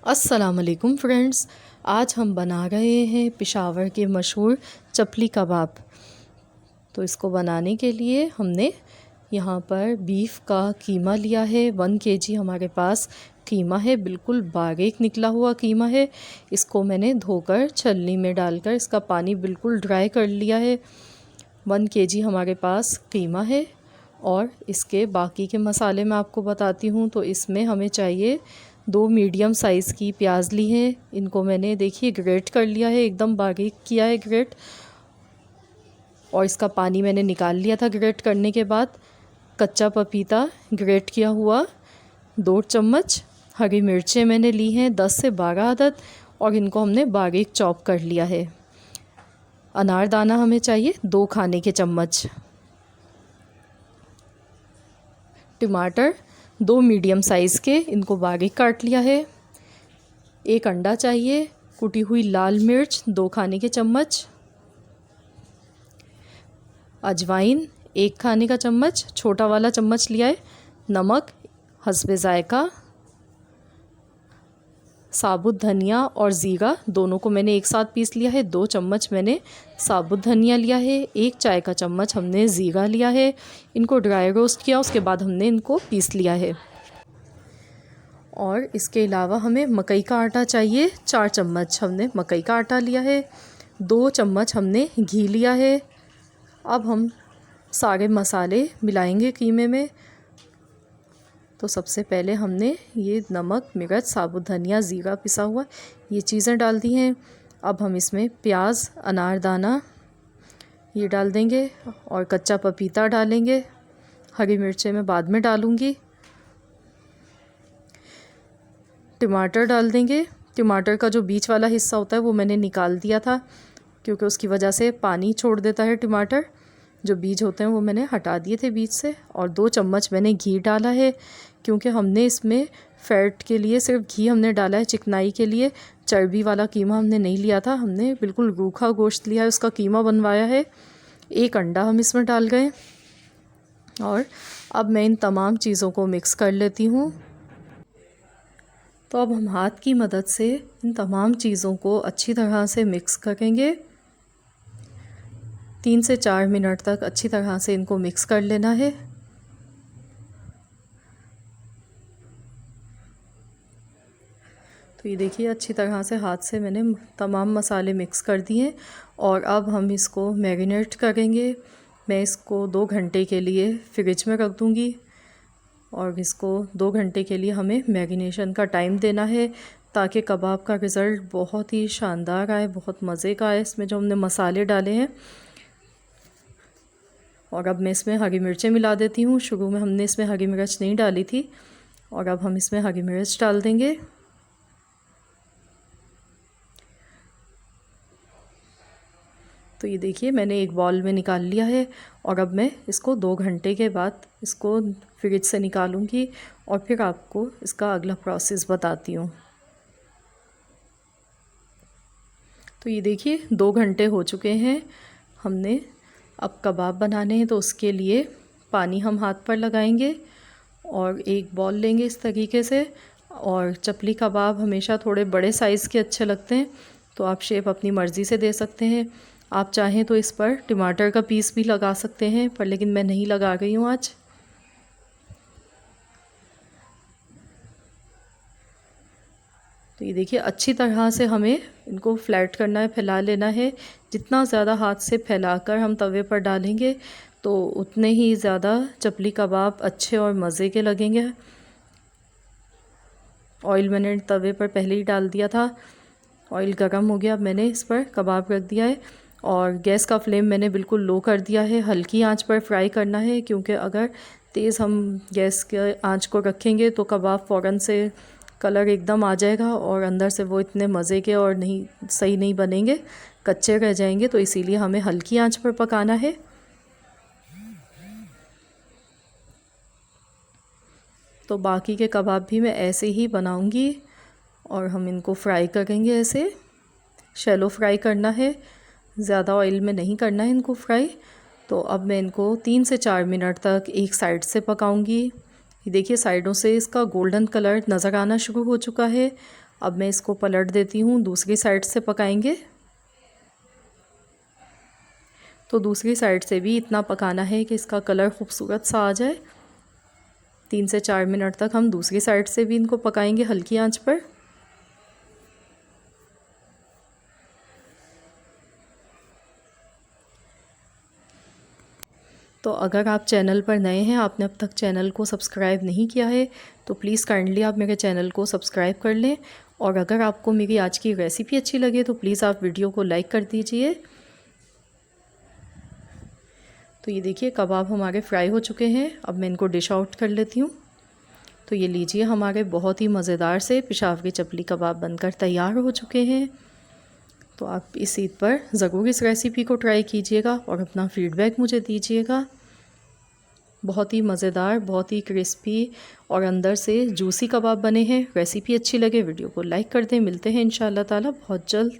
अस्सलामुअलैकुम फ्रेंड्स, आज हम बना रहे हैं पेशावर के मशहूर चपली कबाब। तो इसको बनाने के लिए हमने यहाँ पर बीफ का कीमा लिया है। 1 kg हमारे पास कीमा है, बिल्कुल बारीक निकला हुआ कीमा है। इसको मैंने धोकर छलनी में डालकर इसका पानी बिल्कुल ड्राई कर लिया है। 1 kg हमारे पास कीमा है। और इसके बाकी के मसाले मैं आपको बताती हूँ। तो इसमें हमें चाहिए 2 मीडियम साइज़ की प्याज ली है। इनको मैंने देखिए ग्रेट कर लिया है, एकदम बारीक किया है ग्रेट। और इसका पानी मैंने निकाल लिया था ग्रेट करने के बाद। कच्चा पपीता ग्रेट किया हुआ 2 चम्मच। हरी मिर्चें मैंने ली हैं 10 से 12 अदद और इनको हमने बारीक चॉप कर लिया है। अनारदाना हमें चाहिए 2 खाने के चम्मच। टमाटर 2 मीडियम साइज़ के, इनको बारीक काट लिया है। 1 अंडा चाहिए। कुटी हुई लाल मिर्च 2 खाने के चम्मच। अजवाइन 1 खाने का चम्मच, छोटा वाला चम्मच लिया है। नमक हस्बे ज़ायका। साबुत धनिया और ज़ीरा दोनों को मैंने एक साथ पीस लिया है। 2 चम्मच मैंने साबुत धनिया लिया है। 1 चाय का चम्मच हमने ज़ीरा लिया है। इनको ड्राई रोस्ट किया, उसके बाद हमने इनको पीस लिया है। और इसके अलावा हमें मकई का आटा चाहिए। 4 चम्मच हमने मकई का आटा लिया है। 2 चम्मच हमने घी लिया है। अब हम सारे मसाले मिलाएंगे कीमे में। तो सबसे पहले हमने ये नमक, मिर्च, साबुत धनिया, ज़ीरा पिसा हुआ, ये चीज़ें डाल दी हैं। अब हम इसमें प्याज, अनारदाना ये डाल देंगे और कच्चा पपीता डालेंगे। हरी मिर्चें मैं बाद में डालूँगी। टमाटर डाल देंगे। टमाटर का जो बीच वाला हिस्सा होता है वो मैंने निकाल दिया था, क्योंकि उसकी वजह से पानी छोड़ देता है टमाटर। जो बीज होते हैं वो मैंने हटा दिए थे बीज से। और 2 चम्मच मैंने घी डाला है, क्योंकि हमने इसमें फ़ैट के लिए सिर्फ घी हमने डाला है, चिकनाई के लिए चर्बी वाला कीमा हमने नहीं लिया था। हमने बिल्कुल रूखा गोश्त लिया है, उसका कीमा बनवाया है। 1 अंडा हम इसमें डाल गए। और अब मैं इन तमाम चीज़ों को मिक्स कर लेती हूँ। तो अब हम हाथ की मदद से इन तमाम चीज़ों को अच्छी तरह से मिक्स करेंगे। 3 से 4 मिनट तक अच्छी तरह से इनको मिक्स कर लेना है। तो ये देखिए अच्छी तरह से हाथ से मैंने तमाम मसाले मिक्स कर दिए। और अब हम इसको मैरिनेट करेंगे। मैं इसको 2 घंटे के लिए फ्रिज में रख दूँगी। और इसको 2 घंटे के लिए हमें मैरिनेशन का टाइम देना है, ताकि कबाब का रिज़ल्ट बहुत ही शानदार आए, बहुत मज़े का आए इसमें जो हमने मसाले डाले हैं। और अब मैं इसमें हरी मिर्चें मिला देती हूँ। शुरू में हमने इसमें हरी मिर्च नहीं डाली थी, और अब हम इसमें हरी मिर्च डाल देंगे। तो ये देखिए मैंने एक बाउल में निकाल लिया है। और अब मैं इसको 2 घंटे के बाद इसको फ्रिज से निकालूंगी और फिर आपको इसका अगला प्रोसेस बताती हूँ। तो ये देखिए 2 घंटे हो चुके हैं। हमने अब कबाब बनाने हैं, तो उसके लिए पानी हम हाथ पर लगाएंगे और एक बॉल लेंगे इस तरीके से। और चपली कबाब हमेशा थोड़े बड़े साइज़ के अच्छे लगते हैं, तो आप शेप अपनी मर्ज़ी से दे सकते हैं। आप चाहें तो इस पर टमाटर का पीस भी लगा सकते हैं, पर लेकिन मैं नहीं लगा रही हूँ आज। तो ये देखिए अच्छी तरह से हमें इनको फ्लैट करना है, फैला लेना है। जितना ज़्यादा हाथ से फैलाकर हम तवे पर डालेंगे, तो उतने ही ज़्यादा चपली कबाब अच्छे और मज़े के लगेंगे। ऑयल मैंने तवे पर पहले ही डाल दिया था। ऑयल गर्म हो गया, अब मैंने इस पर कबाब रख दिया है। और गैस का फ्लेम मैंने बिल्कुल लो कर दिया है। हल्की आंच पर फ्राई करना है, क्योंकि अगर तेज़ हम गैस के आंच को रखेंगे तो कबाब फ़ौरन से कलर एकदम आ जाएगा और अंदर से वो इतने मज़े के और सही नहीं बनेंगे, कच्चे रह जाएंगे। तो इसीलिए हमें हल्की आंच पर पकाना है। तो बाकी के कबाब भी मैं ऐसे ही बनाऊंगी और हम इनको फ्राई करेंगे। ऐसे शैलो फ्राई करना है, ज़्यादा ऑयल में नहीं करना है इनको फ्राई। तो अब मैं इनको 3 से 4 मिनट तक एक साइड से पकाऊंगी। ये देखिए साइडों से इसका गोल्डन कलर नज़र आना शुरू हो चुका है। अब मैं इसको पलट देती हूँ, दूसरी साइड से पकाएंगे। तो दूसरी साइड से भी इतना पकाना है कि इसका कलर खूबसूरत सा आ जाए। 3 से 4 मिनट तक हम दूसरी साइड से भी इनको पकाएंगे हल्की आंच पर। तो अगर आप चैनल पर नए हैं, आपने अब तक चैनल को सब्सक्राइब नहीं किया है, तो प्लीज़ काइंडली आप मेरे चैनल को सब्सक्राइब कर लें। और अगर आपको मेरी आज की रेसिपी अच्छी लगे तो प्लीज़ आप वीडियो को लाइक कर दीजिए। तो ये देखिए कबाब हमारे फ्राई हो चुके हैं। अब मैं इनको डिश आउट कर लेती हूँ। तो ये लीजिए, हमारे बहुत ही मज़ेदार से पेशावरी चपली कबाब बनकर तैयार हो चुके हैं। तो आप इस ईद पर ज़रूर इस रेसिपी को ट्राई कीजिएगा और अपना फीडबैक मुझे दीजिएगा। बहुत ही मज़ेदार, बहुत ही क्रिस्पी और अंदर से जूसी कबाब बने हैं। रेसिपी अच्छी लगे वीडियो को लाइक कर दें। मिलते हैं इंशाअल्लाह ताला बहुत जल्द।